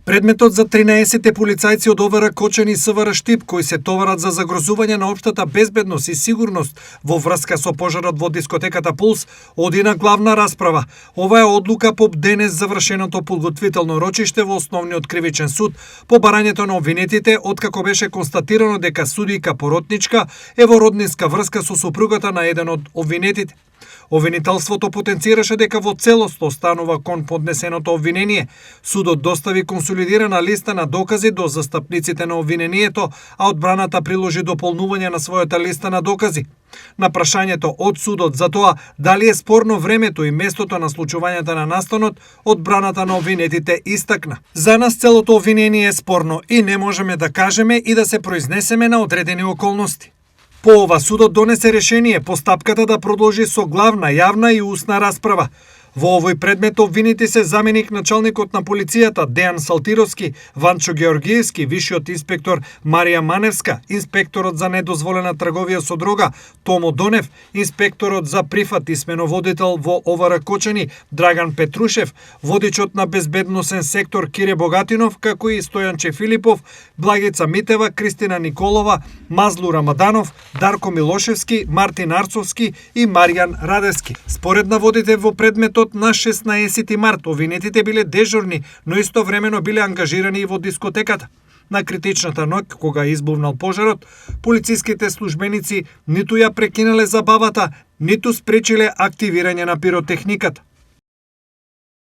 Предметот за 13 полицајци од ОВР Кочани и СВР Штип, кои се товарат за загрозување на општата безбедност и сигурност во врска со пожарот во дискотеката Пулс, оди на главна расправа. Ова е одлука по денес завршеното подготвително рочиште во Основниот кривичен суд по барањето на обвинетите, откако беше констатирано дека судијка поротничка е во роднинска врска со супругата на еден од обвинетите. Обвинителството потенцираше дека во целост останува кон поднесеното обвинение. Судот достави консолидирана листа на докази до застапниците на обвинението, а одбраната приложи дополнување на својата листа на докази. На прашањето од судот за тоа дали е спорно времето и местото на случувањата на настанот, одбраната на обвинетите истакна: "За нас целото обвинение е спорно и не можеме да кажеме и да се произнесеме на одредени околности." По ова судот донесе решение постапката да продолжи со главна, јавна и устна расправа. Во овој предмет обвинети се заменик началникот на полицијата Дејан Салтировски, Ванчо Георгиевски, вишиот инспектор Марија Маневска, инспекторот за недозволена трговија со дрога Томо Донев, инспекторот за прифат и сменоводител во ОВР Кочани Драган Петрушев, водичот на безбедносен сектор Кире Богатинов, како и Стојанче Филипов, Благица Митева, Кристина Николова, Мазлу Рамаданов, Дарко Милошевски, Мартин Арцовски и Маријан Радевски. Според наводите во предметот на 16 март, обвинетите биле дежурни, но истовремено биле ангажирани и во дискотеката. На критичната ноќ, кога избувнал пожарот, полициските службеници ниту ја прекинале забавата, ниту спречиле активирање на пиротехниката.